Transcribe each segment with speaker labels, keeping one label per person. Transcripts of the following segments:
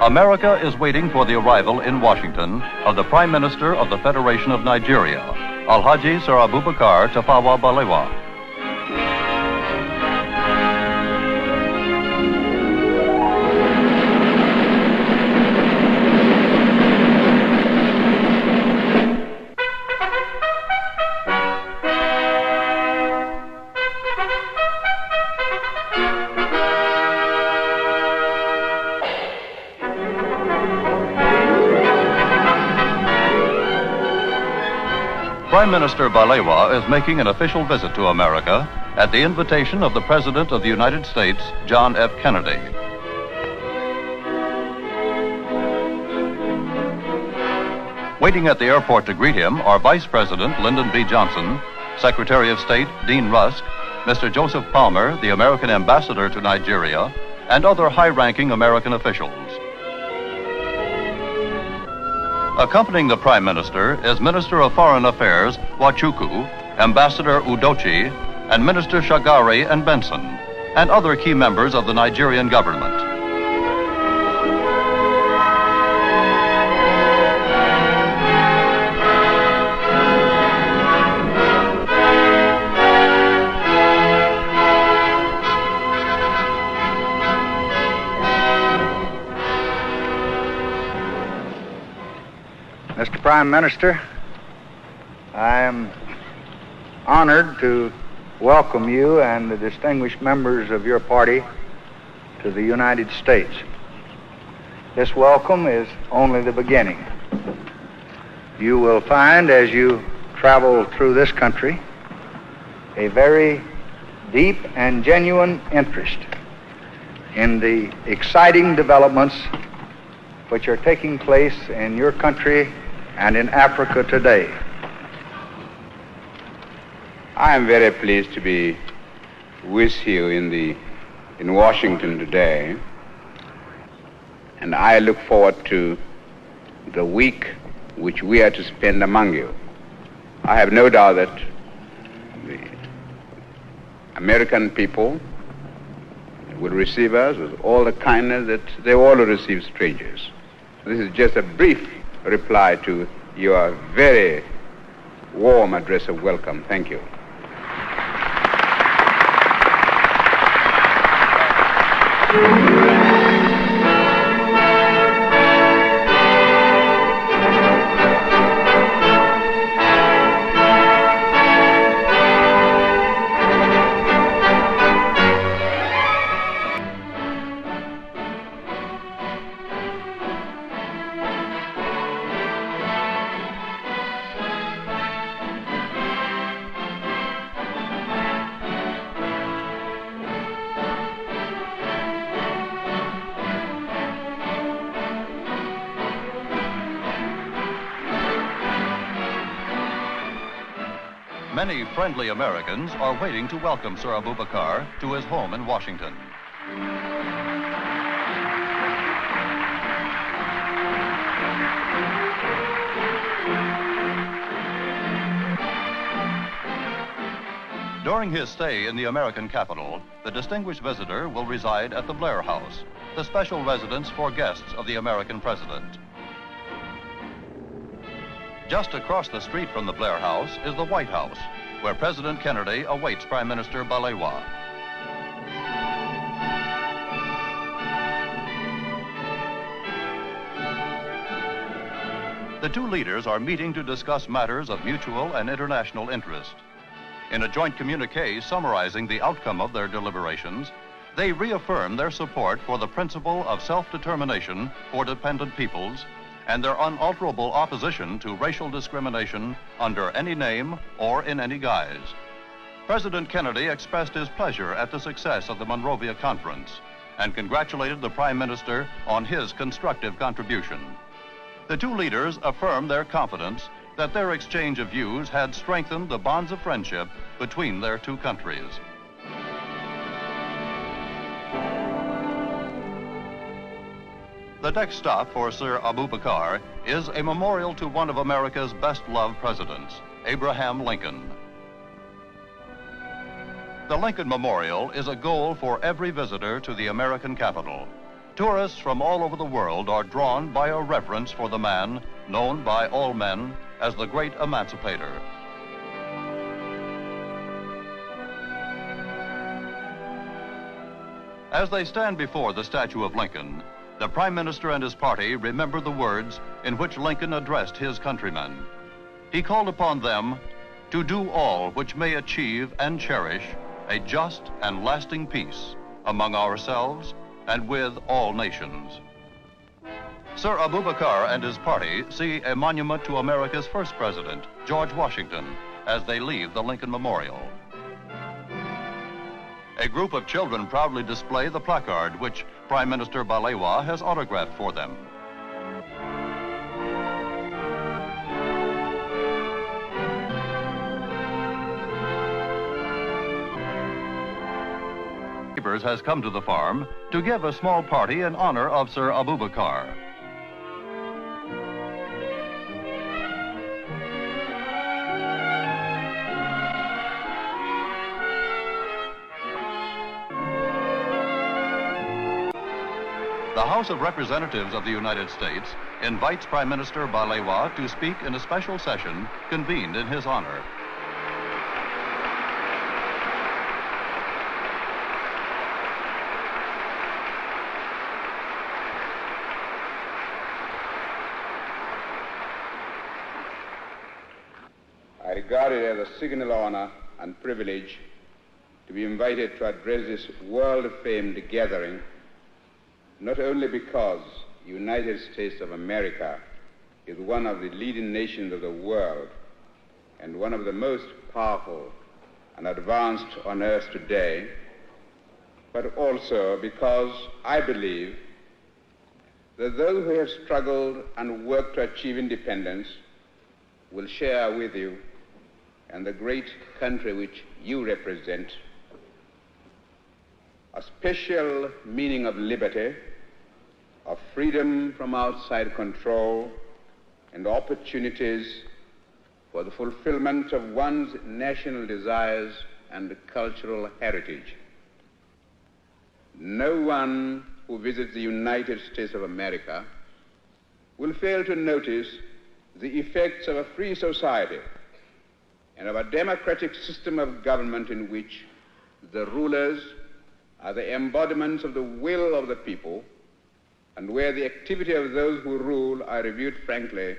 Speaker 1: America is waiting for the arrival in Washington of the Prime Minister of the Federation of Nigeria, Alhaji Sir Abubakar Tafawa Balewa. Prime Minister Balewa is making an official visit to America at the invitation of the President of the United States, John F. Kennedy. Waiting at the airport to greet him are Vice President Lyndon B. Johnson, Secretary of State Dean Rusk, Mr. Joseph Palmer, the American Ambassador to Nigeria, and other high-ranking American officials. Accompanying the Prime Minister is Minister of Foreign Affairs Nwachukwu, Ambassador Udochi, and Minister Shagari and Benson, and other key members of the Nigerian government.
Speaker 2: Mr. Prime Minister, I am honored to welcome you and the distinguished members of your party to the United States. This welcome is only the beginning. You will find as you travel through this country a very deep and genuine interest in the exciting developments which are taking place in your country and in Africa today.
Speaker 3: I am very pleased to be with you in Washington today, and I look forward to the week which we are to spend among you. I have no doubt that the American people will receive us with all the kindness that they all receive strangers. This is just a brief reply to your very warm address of welcome. Thank you.
Speaker 1: Many friendly Americans are waiting to welcome Sir Abubakar to his home in Washington. During his stay in the American capital, the distinguished visitor will reside at the Blair House, the special residence for guests of the American president. Just across the street from the Blair House is the White House, where President Kennedy awaits Prime Minister Balewa. The two leaders are meeting to discuss matters of mutual and international interest. In a joint communique summarizing the outcome of their deliberations, they reaffirm their support for the principle of self-determination for dependent peoples and their unalterable opposition to racial discrimination under any name or in any guise. President Kennedy expressed his pleasure at the success of the Monrovia Conference and congratulated the Prime Minister on his constructive contribution. The two leaders affirmed their confidence that their exchange of views had strengthened the bonds of friendship between their two countries. The next stop for Sir Abubakar is a memorial to one of America's best-loved presidents, Abraham Lincoln. The Lincoln Memorial is a goal for every visitor to the American capital. Tourists from all over the world are drawn by a reverence for the man known by all men as the great emancipator. As they stand before the statue of Lincoln, the Prime Minister and his party remember the words in which Lincoln addressed his countrymen. He called upon them to do all which may achieve and cherish a just and lasting peace among ourselves and with all nations. Sir Abubakar and his party see a monument to America's first president, George Washington, as they leave the Lincoln Memorial. A group of children proudly display the placard which Prime Minister Balewa has autographed for them. Has come to the farm to give a small party in honor of Sir Abubakar. The House of Representatives of the United States invites Prime Minister Balewa to speak in a special session convened in his honor.
Speaker 3: I regard it as a signal honor and privilege to be invited to address this world-famed gathering, not only because the United States of America is one of the leading nations of the world and one of the most powerful and advanced on earth today, but also because I believe that those who have struggled and worked to achieve independence will share with you and the great country which you represent a special meaning of liberty, of freedom from outside control, and opportunities for the fulfillment of one's national desires and cultural heritage. No one who visits the United States of America will fail to notice the effects of a free society and of a democratic system of government in which the rulers are the embodiments of the will of the people, and where the activity of those who rule are reviewed frankly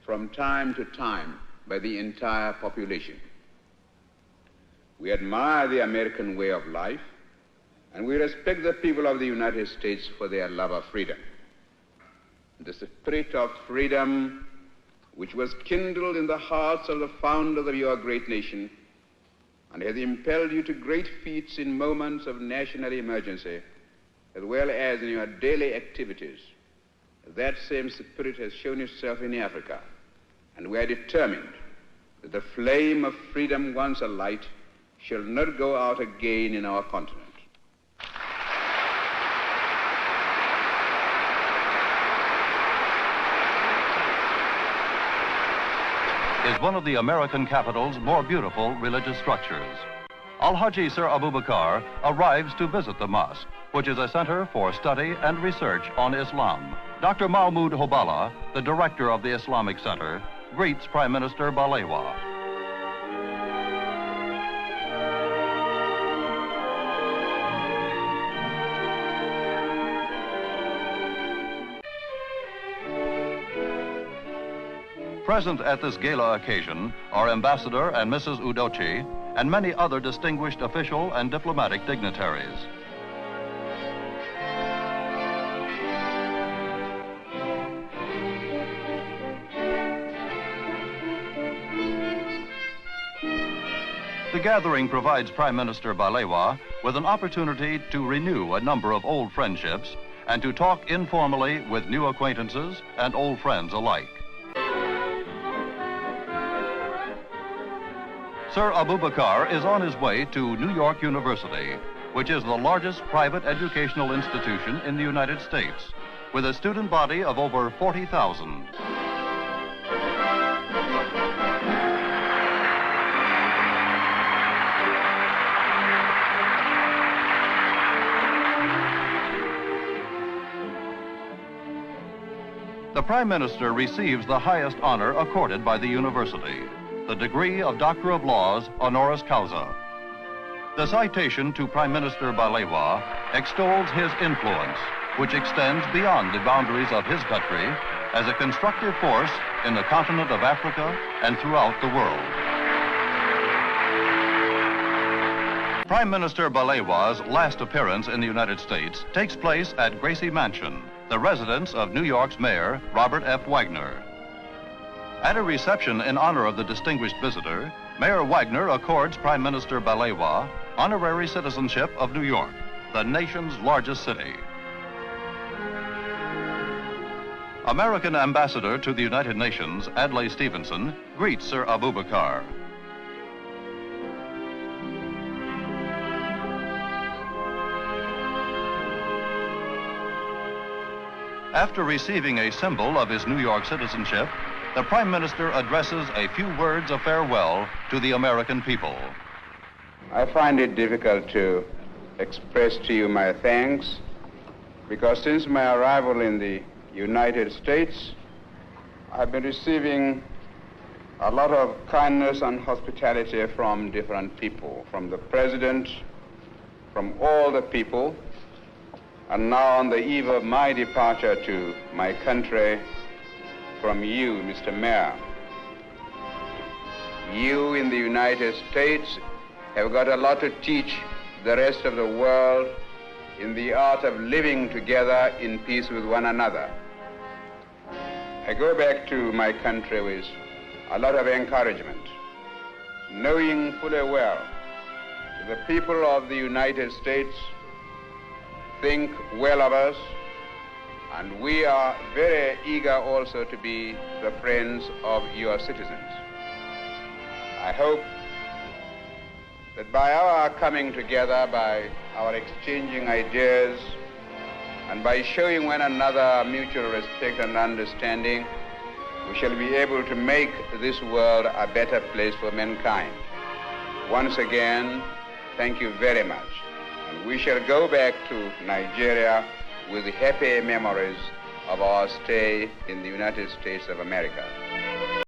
Speaker 3: from time to time by the entire population. We admire the American way of life, and we respect the people of the United States for their love of freedom. The spirit of freedom which was kindled in the hearts of the founders of your great nation and has impelled you to great feats in moments of national emergency, as well as in your daily activities. That same spirit has shown itself in Africa, and we are determined that the flame of freedom once alight shall not go out again in our continent.
Speaker 1: Is one of the American capital's more beautiful religious structures. Al-Haji Sir Abubakar arrives to visit the mosque, which is a center for study and research on Islam. Dr. Mahmoud Hobala, the director of the Islamic Center, greets Prime Minister Balewa. Present at this gala occasion are Ambassador and Mrs. Udochi and many other distinguished official and diplomatic dignitaries. The gathering provides Prime Minister Balewa with an opportunity to renew a number of old friendships and to talk informally with new acquaintances and old friends alike. Sir Abubakar is on his way to New York University, which is the largest private educational institution in the United States, with a student body of over 40,000. The Prime Minister receives the highest honor accorded by the university, the degree of Doctor of Laws honoris causa. The citation to Prime Minister Balewa extols his influence, which extends beyond the boundaries of his country as a constructive force in the continent of Africa and throughout the world. Prime Minister Balewa's last appearance in the United States takes place at Gracie Mansion, the residence of New York's Mayor, Robert F. Wagner. At a reception in honor of the distinguished visitor, Mayor Wagner accords Prime Minister Balewa honorary citizenship of New York, the nation's largest city. American Ambassador to the United Nations, Adlai Stevenson, greets Sir Abubakar. After receiving a symbol of his New York citizenship, the Prime Minister addresses a few words of farewell to the American people.
Speaker 3: I find it difficult to express to you my thanks because since my arrival in the United States, I've been receiving a lot of kindness and hospitality from different people, from the President, from all the people, and now on the eve of my departure to my country, from you, Mr. Mayor. You in the United States have got a lot to teach the rest of the world in the art of living together in peace with one another. I go back to my country with a lot of encouragement, knowing fully well that the people of the United States think well of us, and we are very eager also to be the friends of your citizens. I hope that by our coming together, by our exchanging ideas, and by showing one another mutual respect and understanding, we shall be able to make this world a better place for mankind. Once again, thank you very much. And we shall go back to Nigeria with happy memories of our stay in the United States of America.